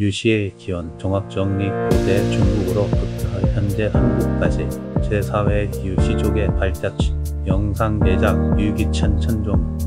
유시의 기원 종합정리 고대 중국으로부터 현재 한국까지 제4회 유시족의 발자취 영상 제작 유기천 천종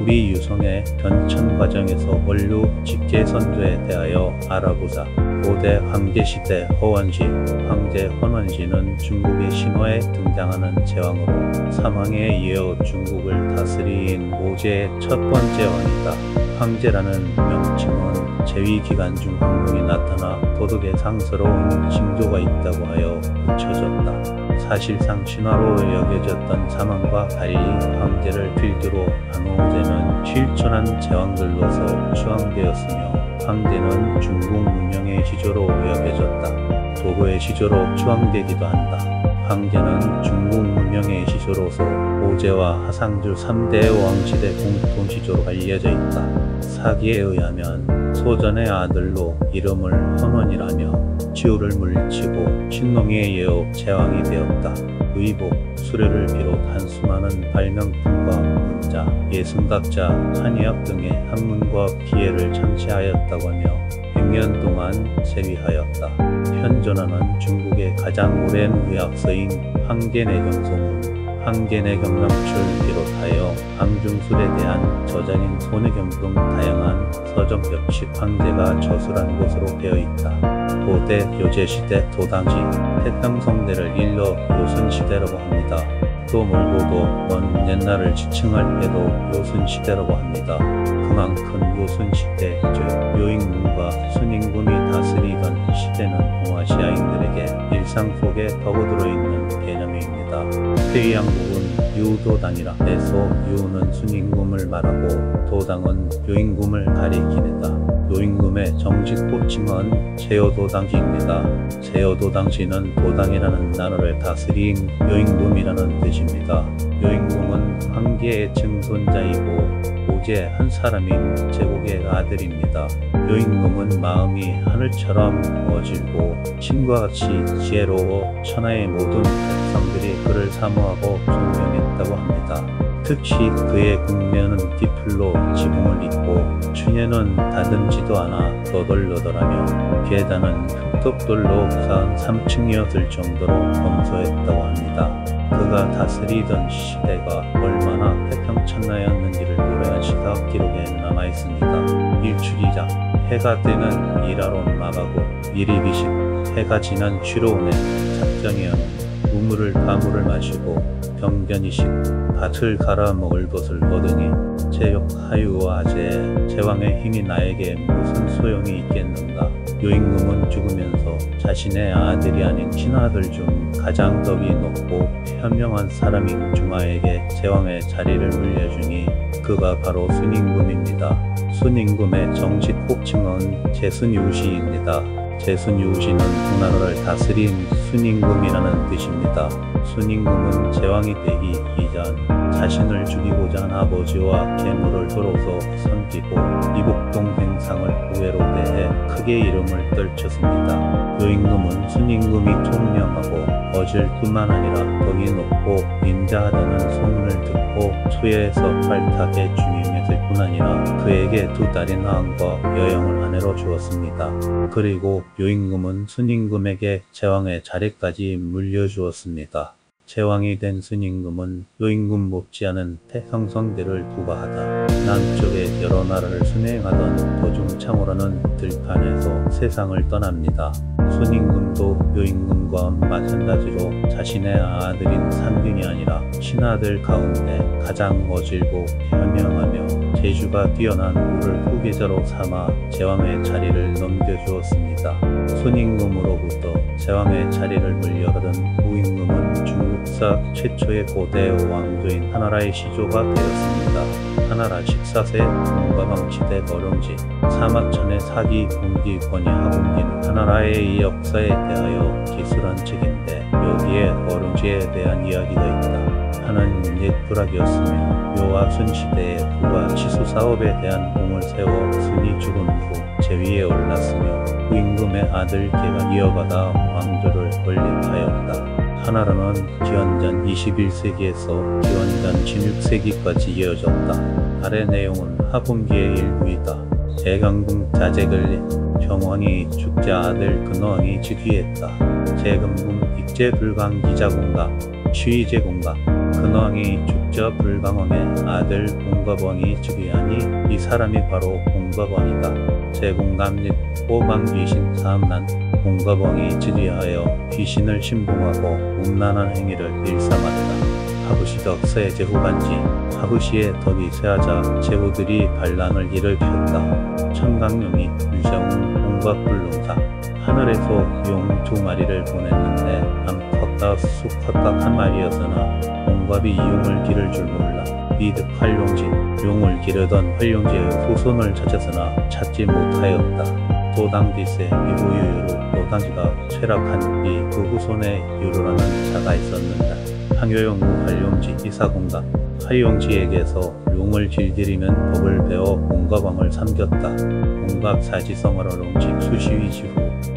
우리 유성의 변천 과정에서 원류 직계선조에 대하여 알아보자. 고대 황제시대 허원시 황제 헌원시는 중국의 신화에 등장하는 제왕으로 사망에 이어 중국을 다스린 오제의 첫 번째 왕이다. 황제라는 명칭은 재위기간 중 한 명이 나타나 도덕에 상스러운 징조가 있다고 하여 붙여졌다. 사실상 신화로 여겨졌던 사망과 달리 황제를 필두로 한 오제는 실존한 제왕들로서 추앙되었으며 황제는 중국 문명의 시조로 여겨졌다. 도구의 시조로 추앙되기도 한다. 황제는 중국 문명의 시조로서 오제와 하상주 3대 왕실의 공통 시조로 알려져 있다. 사기에 의하면 소전의 아들로 이름을 헌원이라며 지우를 물리치고 신농에 이어 제왕이 되었다. 의복, 수레를 비롯 한 수많은 발명품과 문자, 예술학자, 한의학 등의 학문과 기회를 창시하였다고 하며 100년 동안 세위하였다. 현존하는 중국의 가장 오랜 의학서인 황계내경소문, 황계내경명출을 비롯하여 황중술에 대한 저작인 손해경 등 다양한 서적 역시 황제가 저술한 것으로 되어있다. 고대 요제시대 도당시 태평성대를 일러 요순시대라고 합니다. 또 멀고도 먼 옛날을 지칭할 때도 요순시대라고 합니다. 그만큼 요순시대 즉 요인군과 순인군이 다스리던 시대는 동아시아인들에게 일상 속에 파고들어 있는 개념입니다. 회의양국은 유도당이라 해서 유는 순임금을 말하고 도당은 요임금을 가리키는다. 요임금의 정식 호칭은 제여도당시입니다. 제여도당시는 도당이라는 나라를 다스린 요임금이라는 뜻입니다. 요임금은 황제의 증손자이고 오제 한 사람인 제국의 아들입니다. 요임금은 마음이 하늘처럼 어질고 신과 같이 지혜로워 천하의 모든 백성들이 그를 사모하고 존경했다고 합니다. 특히 그의 국면은 깃풀로 지붕을 잇고 추녀는 다듬지도 않아 너덜너덜하며 계단은 흙덕돌로 쌓은 3층이었을 정도로 검소했다고 합니다. 그가 다스리던 시대가 얼마나 태평천하였는지를 노래한 시가 기록에 남아있습니다. 일출이자 해가 뜨는 일하론 마가고 일이기식 해가 지난 쉬러오네 작정이여는 우물을 가물을 마시고 병견이식 밭을 갈아 먹을 것을 얻으니 제욕하유와 제왕의 힘이 나에게 무슨 소용이 있겠는가. 요임금은 죽으면서 자신의 아들이 아닌 친아들 중 가장 덕이 높고 현명한 사람인 중아에게 제왕의 자리를 물려주니 그가 바로 순임금입니다. 순임금의 정식 호칭은 제순유시입니다. 제순유시는 동나라를 다스린 순임금이라는 뜻입니다. 순임금은 제왕이 되기 이전 자신을 죽이고자 한 아버지와 계물을 서로서 섬기고 이복동행상을 우애로 대해 크게 이름을 떨쳤습니다. 요임금은 순임금이 총명하고 어질 뿐만 아니라 덕이 높고 인자하다는 소문을 듣고 초예에서 발탁에 중임했을 뿐 아니라 그에게 두 딸인 왕과 여영을 아내로 주었습니다. 그리고 요임금은 순임금에게 제왕의 자리까지 물려주었습니다. 제왕이 된 순임금은 요임금 못지않은 태평성대를 부과하다 남쪽의 여러 나라를 순행하던 도중창후라는 들판에서 세상을 떠납니다. 순임금도 요임금과 마찬가지로 자신의 아들인 삼균이 아니라 신하들 가운데 가장 어질고 현명하며 재주가 뛰어난 우를 후계자로 삼아 제왕의 자리를 넘겨주었습니다. 순임금으로부터 제왕의 자리를 물려받은 후임금은 중국사 최초의 고대 왕조인 하나라의 시조가 되었습니다. 하나라 14세 공가방치대 버령지 사마천의 사기 공기권이 하공기는 하나라의 이 역사에 대하여 기술한 책인데 여기에 버령지에 대한 이야기가 있다. 하는 옛 부락이었으며 묘와 순시대의 부가 치수 사업에 대한 공을 세워 순이 죽은 후 제위에 올랐으며 후임금의 아들 계가 이어받아 왕조를 건립하였다. 하나로는 기원전 21세기에서 기원전 16세기까지 이어졌다. 아래 내용은 하분기의 일부이다. 제금궁 자제근리 정왕이 축자 아들 근왕이 즉위했다. 제금궁 익제불강 기자공각 취제공각 근왕이 축자 불강왕의 아들 공갑왕이 즉위하니 이 사람이 바로 공갑왕이다. 제공감립 오방귀신 사암난 공갑왕이 즉위하여 귀신을 신봉하고 음란한 행위를 일삼았다. 하부시덕 세제후반지 하부시의 덕이 쇠하자 제후들이 반란을 일으켰다. 청강룡이 유자웅 공갑불능사 하늘에서 용 두 마리를 보냈는데 암컷과 수컷각 한 마리였으나 공갑이 이용을 기를 줄 몰라 이득 활용진 용을 기르던 활용지의 후손을 찾았으나 찾지 못하였다. 도당디세 이후유유로 도당지가 쇠락한 뒤 그 후손에 유루라는 자가 있었는데 항효용무 활용지 이사공각 활용지에게서 용을 길들이는 법을 배워 공갑왕을 삼겼다. 공갑 사지성 어롱지 수시위 지후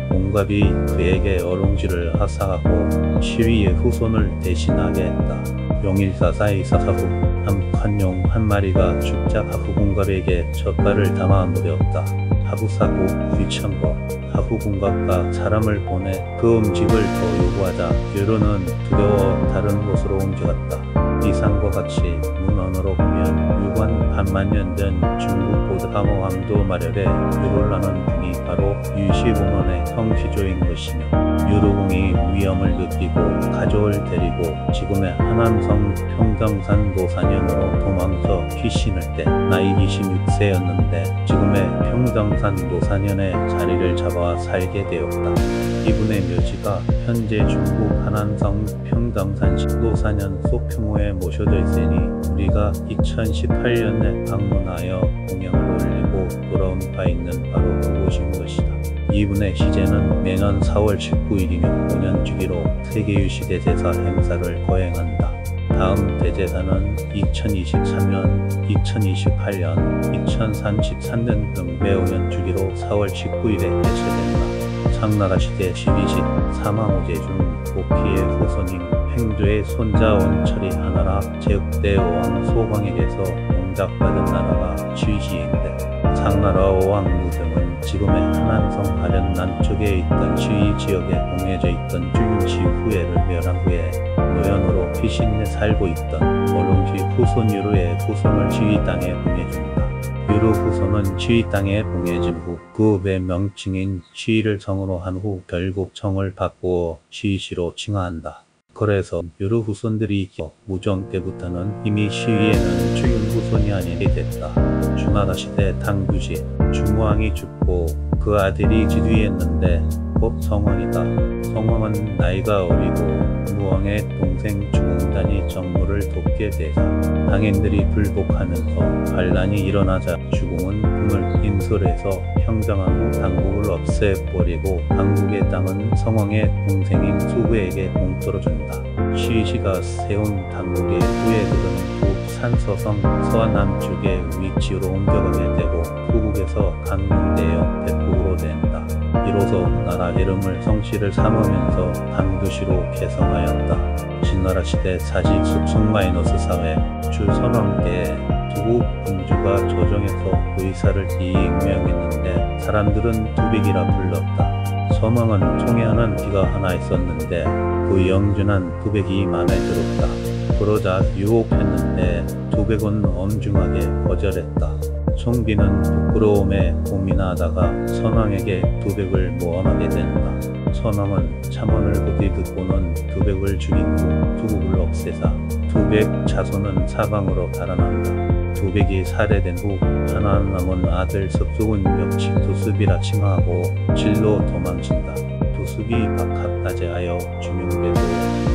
공갑이 그에게 어롱지를 하사하고 시위의 후손을 대신하게 했다. 용일사사의 사사후 암칸용 한 마리가 축자 하후공갑에게 젓갈을 담아 누렸다. 하부사고 귀천거 하후공갑과 사람을 보내 그 음식을 더 요구하자 유루는 두려워 다른 곳으로 옮겨갔다. 이상과 같이 문헌으로 보면 유관 반만년 된 중국 고드하모 암도 마력의 유롤라는 분이 바로 유시공원의 형시조인 것이며 유로공이 위험을 느끼고 가족을 데리고 지금의 하남성 평정산 노산현으로 도망쳐 귀신을 때 나이 26세였는데 지금의 평정산 노산현의 자리를 잡아 살게 되었다. 이분의 묘지가 현재 중국 하남성 평정산 노산현 소표모에 모셔져 있으니 우리가 2018년에 방문하여 공양을 올리고 돌아온 바 있는 바로 그곳인 것이다. 이분의 시제는 매년 4월 19일이며 5년 주기로 세계유시대제사 행사를 거행한다. 다음 대제사는 2023년, 2028년, 2033년 등 매우년 주기로 4월 19일에 개최된다. 청나라 시대 12시 사망오제 중 고피의 후손인 팽조의 손자 원철이 하나라 제6대 어왕 소광에게서 공작받은 나라가 취시인데 상나라 어왕 무등은 지금의 하남성 하련 남쪽에 있던 취이 지역에 봉해져 있던 주윤시 후예를 멸한 후에 노연으로 귀신에 살고 있던 어롱시 후손 유루의 후손을 취이 땅에 봉해준다. 유루 후손은 취이 땅에 봉해진 후 그읍의 명칭인 취이를 성으로 한 후 결국 정을 바꾸어 취이시로 칭하한다. 그래서 유루 후손들이 무정 때부터는 이미 시위에는 주윤 후손이 아니게 됐다. 주나라 시대 당규시 중왕이 죽고 그 아들이 즉위했는데 곧 성왕이다. 성왕은 나이가 어리고 무왕의 동생 주공단이 정무를 돕게 되자 당행들이 불복하면서 반란이 일어나자 주공은 금을 인솔해서 평정한 후 당국을 없애버리고 당국의 땅은 성왕의 동생인 수부에게 공터로 준다. 시시가 세운 당국의 후예들은 북산서성 서남쪽의 위치로 옮겨가게 되고 후국에서 강릉대역 대북으로 된다. 이로써 나라 이름을 성씨를 삼으면서 당도시로 개성하였다. 진나라 시대 사직 숙성-4회 주 서너께 두국 군주가 조정에서 의사를 이임명했는데 사람들은 두백이라 불렀다. 서망은 총애하는 비가 하나 있었는데 그 영준한 두백이 마음에 들었다. 그러자 유혹했는데 두백은 엄중하게 거절했다. 송비는 부끄러움에 고민하다가 선왕에게 두백을 모함하게 된다. 선왕은 참언을 그뒤 듣고는 두백을 죽인 후 두국을 없애자 두백 자손은 사방으로 달아난다. 두백이 살해된 후 하나 남은 아들 섭숙은 역시 두습이라 칭하고 질로 도망친다. 두습이 박학다제하여 중용되고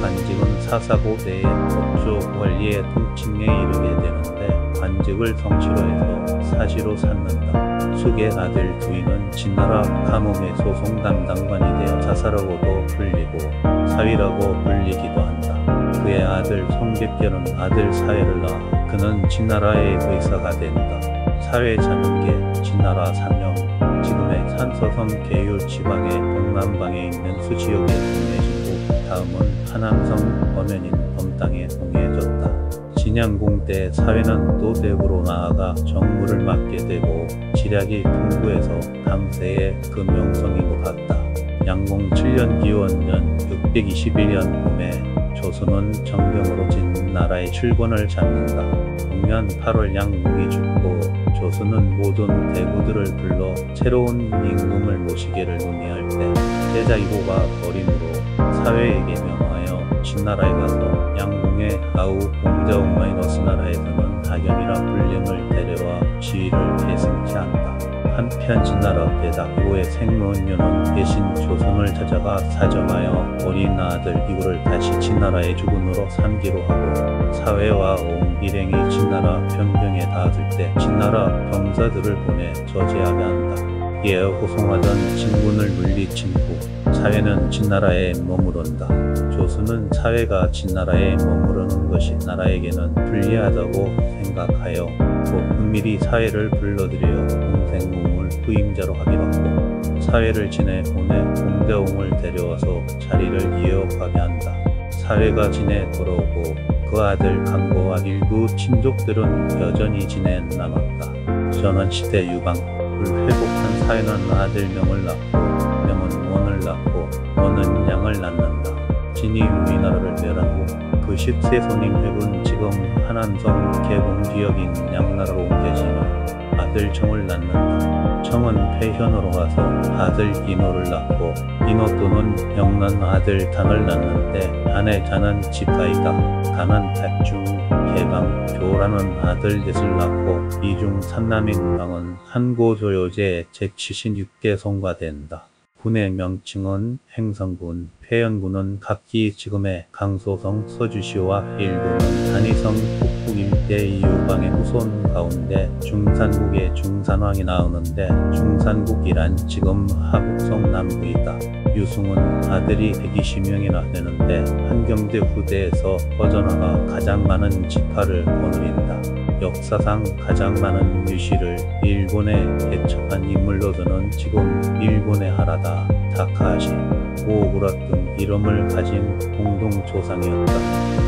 관직은 사사고대의 법조 원리의 통칭에 이르게 되는데 관직을 성취로 해서 사시로 삼는다. 숙의 아들 두이는 진나라 감옥의 소송 담당관이 되어 사사라고도 불리고 사위라고 불리기도 한다. 그의 아들 성백결은 아들 사회를 낳아 그는 진나라의 의사가 된다. 사회 자는게 진나라 3년 지금의 산서성 계율 지방의 동남방에 있는 수지역에 동해지고 다음은 하남성 범면인 범땅에 동해졌다. 진양공 때 사회는 또 대구로 나아가 정무를 맡게 되고 지략이 풍부해서 당세의 그 명성이 높았다. 양공 7년 기원년 621년 봄에 조선은 정병으로 진나라의 출권을 잡는다. 동년 8월 양공이 죽고 조선은 모든 대구들을 불러 새로운 임금을 모시기를 논의할 때 세자이고가 버림으로 사회에게 명하여 진나라에 가서 양공의 아우 공자옥 나라에서는 다경이라 불림을 데려와 지위를 계승케 한다. 한편 진나라 대다이고의 생로은유는 대신 조선을 찾아가 사정하여 어린 아들 이고를 다시 진나라의 주군으로 삼기로 하고 사회와 온 일행이 진나라 변경에 닿았을 때 진나라 병사들을 보내 저지하게 한다. 이에 호송하던 진군을 물리친 후 사회는 진나라에 머무른다. 조선은 사회가 진나라에 머무르는 것이 나라에게는 불리하다고 생각하여 곧 은밀히 사회를 불러들여 공생공을 후임자로 하기로 하고 사회를 진에 보내 공자옹을 데려와서 자리를 이어가게 한다. 사회가 진에 돌아오고 그 아들 강보와 일부 친족들은 여전히 진에 남았다. 전원시대 유방을 회복한 사회는 아들 명을 낳고 명은 원을 낳고 원은 양을 낳는다. 진이 우리나라를 멸한 후 그 10세 손님 회군 지금 하남성 계봉지역인 양나라로 옮겨지며 아들 정을 낳는다. 정은 폐현으로 가서 아들 인호를 낳고 인호 또는 영난 아들 단을 낳는데 단의 자는 지파이다. 단은 백중 개방 교라는 아들 넷을 낳고 이중 삼남인 왕은 한고조요제 제76개 송과된다. 군의 명칭은 행성군, 폐연군은 각기 지금의 강소성, 서주시와 일부는 단위성 북부 일대 이유방의 후손 가운데 중산국의 중산왕이 나오는데 중산국이란 지금 하북성 남부이다. 유승은 아들이 120명이나 되는데 한경대 후대에서 퍼져나가 가장 많은 지파를 거느린다. 역사상 가장 많은 유시를 일본에 개척한 인물로서는 지금 일본의 하라다, 다카하시, 오오구라 등 이름을 가진 공동조상이었다.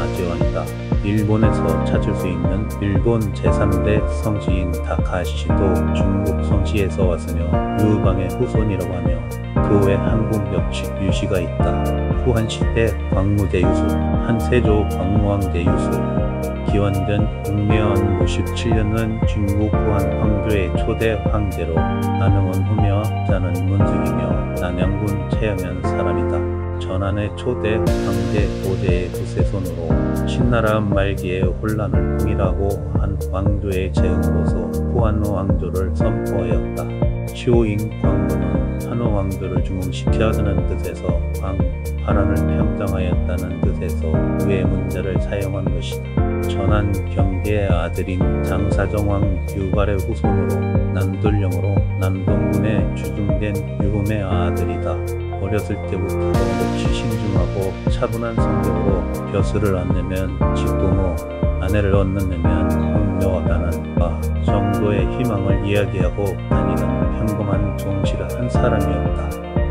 아지원이다. 일본에서 찾을 수 있는 일본 제3대 성시인 다카하시도 중국 성시에서 왔으며 유방의 후손이라고 하며 그 외 한국 역시 유시가 있다. 후한시대 광무대 유수, 한세조 광무왕제 유수, 기원전 6년 57년은 중국 후한 황조의 초대 황제로 안흥은 후며 자는 문숙이며 남양군 채여면 사람이다. 전한의 초대 황제 고대의 후세손으로 신나라 말기의 혼란을 통일하고 한 왕조의 재흥으로서 후한노 왕조를 선포하였다. 시호인 광무는 한호 왕조를 중흥시켜주는 뜻에서 화란을 평정하였다는 뜻에서 위의 문자를 사용한 것이다. 전한 경계의 아들인 장사정왕 유발의 후손으로 남돌령으로 남동군에 주중된 유금의 아들이다. 어렸을 때부터 몹시 신중하고 차분한 성격으로 벼슬을 얻으면 직부모, 아내를 얻는다면 흥묘하다는 바 정도의 희망을 이야기하고 다니는 평범한 종실한 사람이었다.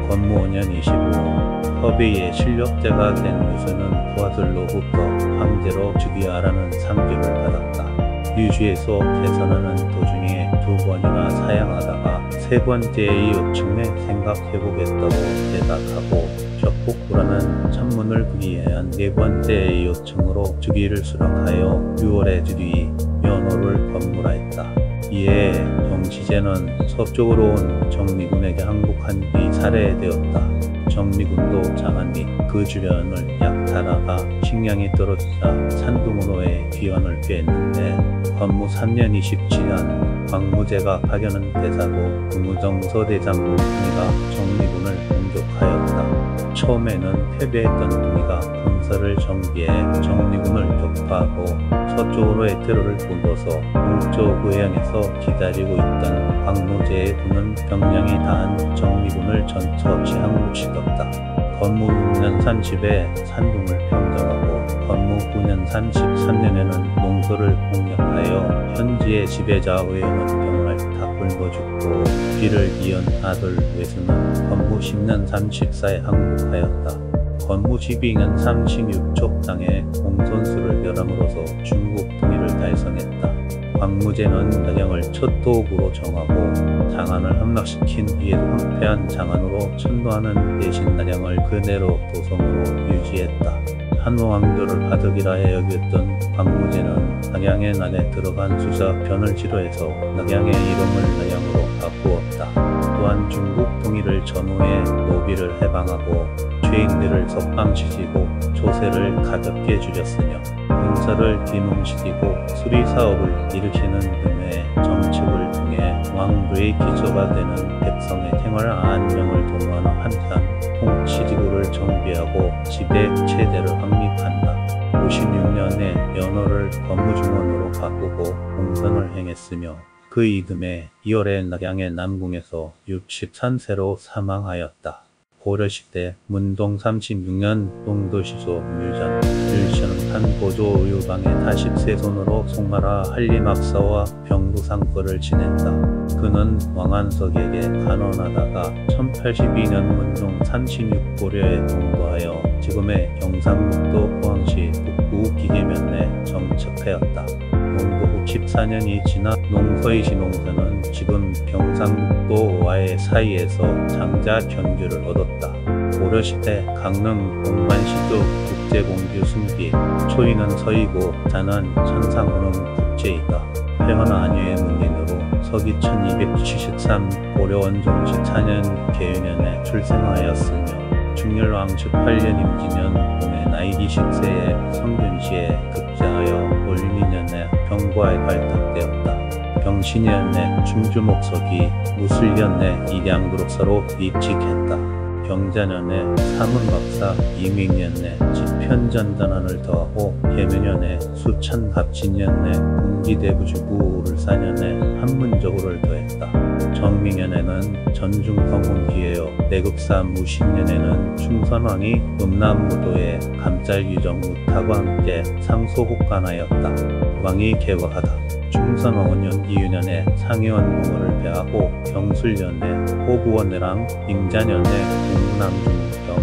건무 5년 25호 허비의 실력자가 된 유수는 부하들로부터 황제로 즉위하라는 상급을 받았다. 유주에서 퇴선하는 도중에 2번이나 사양하다가 세 번째의 요청에 생각해보겠다고 대답하고 적복부라는 천문을 부기한 네 번째의 요청으로 즉위를 수락하여 6월에 즉위 면호를 건물하였다. 이에 정시제는 서쪽으로 온 정미군에게 항복한 뒤 살해되었다. 정미군도 장안 및 그 주변을 약탈하가 식량이 떨어지자 산둥으로의 비원을 피했는데 건무 3년 27년 광무제가 파견한 대사고 국무정서 대장군 궁이가 정미군을 공격하였다. 처음에는 패배했던 궁이가 군사를 정비해 정미군을 격파하고 서쪽으로의 테러를 보고서 동쪽 고향에서 기다리고 있던 광무제의 군은 병량이 다한 정미군을 전처 없이 항복시켰다. 건무 6년 30에 산둥을 평정하고 건무 9년 33년에는 농서를 공략하여 현지의 지배자 외영은 병을 다 굶어 죽고 뒤를 이은 아들 외수는 건무 10년 37사에 항복하였다. 건무 12년 36촉 땅에 공손수를 멸함으로써 중국 통일을 달성했다. 광무제는 낙양을 첫 도읍으로 정하고 장안을 함락시킨 뒤에도 황폐한 장안으로 천도하는 대신 낙양을 그대로 도성으로 유지했다. 한왕조를 바득이라 여겼던 광무제는 낙양의 낙에 들어간 수자편을 지로해서 낙양의 이름을 낙양으로 바꾸었다. 또한 중국 통일을 전후해 노비를 해방하고 죄인들을 석방시키고 조세를 가볍게 줄였으며 군사를 기능시키고 수리사업을 일으키는 등의 정책을 통해 왕조의 기초가 되는 백성의 생활 안정을 도모하는 한편 통치지구를 정비하고 지배 체제를 확립한다. 56년에 연호를 건무중원으로 바꾸고 공선을 행했으며 그 이듬해 2월에 낙양의 남궁에서 63세로 사망하였다. 고려시대 문동 36년 동도시조 묘전 일시는 한 고조 의유방에 다십세손으로 송나라 한림학사와 병부상거를 지냈다. 그는 왕안석에게 간언하다가 1082년 문종 36고려에 동도하여 지금의 경상북도 포항시 북부 기계면에 정착하였다. 농도 후 14년이 지나 농서이시 농사는 지금 경상북도와의 사이에서 장자 견주를 얻었다. 고려시대 강릉 동만시도 국제공주 승비 초이는 서이고 자는 천상운음 국제이다. 폐허나 안유의 문인으로 서기 1273 고려원종 14년 계유년에 출생하였으며 중렬왕 18년 임기년 봄에 나이 20세에 성균시에 급제하여 올 2년에 병과에 발탁되었다. 병신년에 충주목석이 무술년에 입양도록사로 입직했다. 경자년에 사문박사 이민년에 지편전단원을 더하고 계묘년에 수천갑진년에 공기대부주부 울사년에 한문저구를 더했다. 정민년에는 전중성운기에요 내급사 무신년에는 충선왕이 음남무도에 감짤유정 무타과 함께 상소국간하였다. 왕이 개화하다. 충선왕은 연기유년에 상해원봉을 배하고 경술년에 호구원내랑 잉자년에 공문왕중경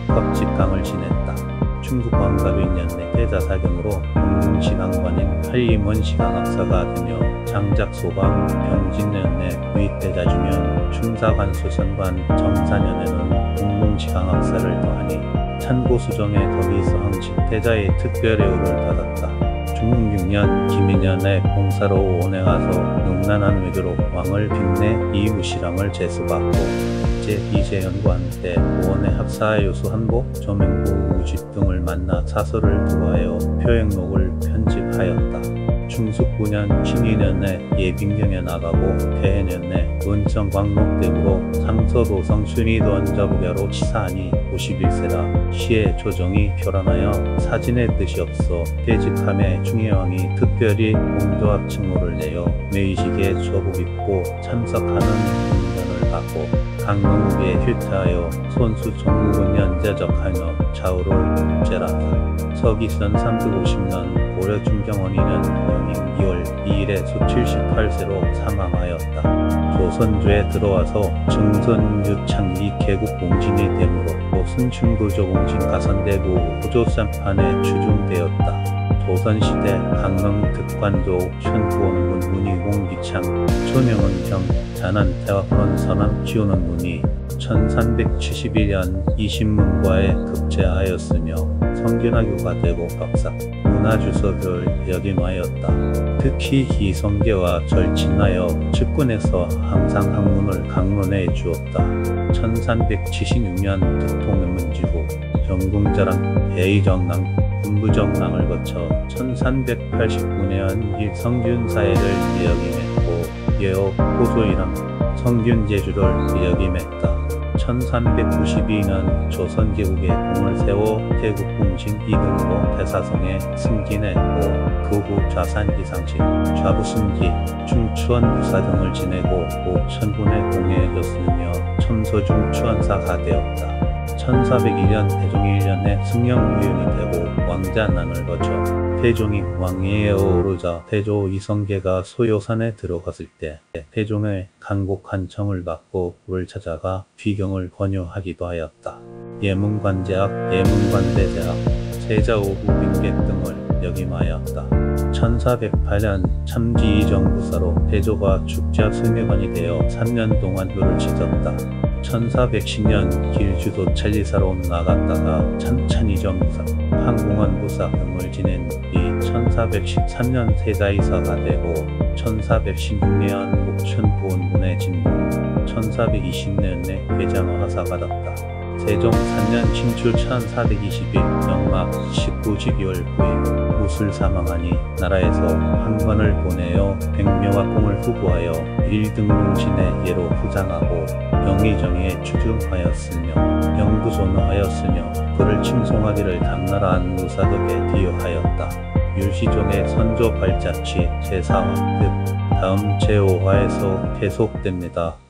국합직강을 지냈다. 충북왕가빈년에 대자사경으로 공궁시강관인 한림원시강학사가 되며 장작소방 병진년에 의대자주면 충사관수선관 정사년에는 공궁시강학사를 더하니 찬고수정의 덕이서항식 대자의 특별애우를 받았다. 중흥 6년 김인년에 봉사로 원에 가서 능란한 외교로 왕을 빚내 이무시랑을 제수받고 제2제연과 한때 원의 합사의 요수 한복 조명부 우집 등을 만나 사설을 두어하여 표행록을 편집하였다. 충숙 9년 신의년에 예빙경에 나가고 폐해년에 은천광록대부로 상서도성 순위도원자부가로 치사하니 51세라 시의 조정이 표란하여 사진의 뜻이 없어 퇴직함에 중혜왕이 특별히 공조합 칭호를 내어 매의식에 조복 입고 참석하는 공전을 받고 강릉국에 휴퇴하여 손수 종국은 연제적하며 좌우를 국제라다. 서기선 350년 고려 중경원이는 영인 2월 2일에 수 78세로 사망하였다. 조선조에 들어와서 증선유창이 개국공신이 되므로 순충구조공신 가선대구 호조산판에 추중되었다. 조선시대 강릉 득관조 천구원문 문의공 기창 초명은경 잔한태와 혼원 서남 기호는 문의 1371년 이신문과에 급제하였으며 성균학교가 되고 박사 문화주석을 역임하였다. 특히 기성계와 절친하여 측근에서 항상 학문을 강론해 주었다. 1376년 특통문지후 영궁자랑 대의정랑 군부정랑을 거쳐 1389년 일성균사회를 역임했고 예어 호조이랑 성균제주를 역임했다. 1392년 조선제국에 공을 세워 개국공신 2등으로 대사성에 승진했고 그 후 좌산기상신, 좌부순기, 충추원 부사 등을 지내고 오천군에 공해졌으며 첨소중 추원사가 되었다. 1401년 대종 1년에 승영무윤이 되고 왕자난을 거쳐 태종이 왕위에 오르자 태조 이성계가 소요산에 들어갔을 때 태종의 간곡한 청을 받고 그를 찾아가 귀경을 권유하기도 하였다. 예문관제학, 예문관대제학, 세자오부 빈객 등을 역임하였다. 1408년 참지 이정부사로 태조가 축자 승려관이 되어 3년 동안 묘를 지졌다. 1410년 길주도 찰리사로 나갔다가 참찬이정부사, 판공원부사 등을 지낸 뒤 1413년 세자이사가 되고 1416년 목춘보원군에 진무, 1420년에 괴장하사가 됐다. 세종 4년 칭추 1420일 영막 1912월 9일 무술 사망하니 나라에서 황관을 보내어 백묘와 공을 후보하여 일등공신의 예로 후장하고 영의정의에 추중하였으며 영구존호하였으며 그를 칭송하기를 당나라 안무사덕에 뒤여하였다. 율시종의 선조 발자취 제4화 끝. 다음 제5화에서 계속됩니다.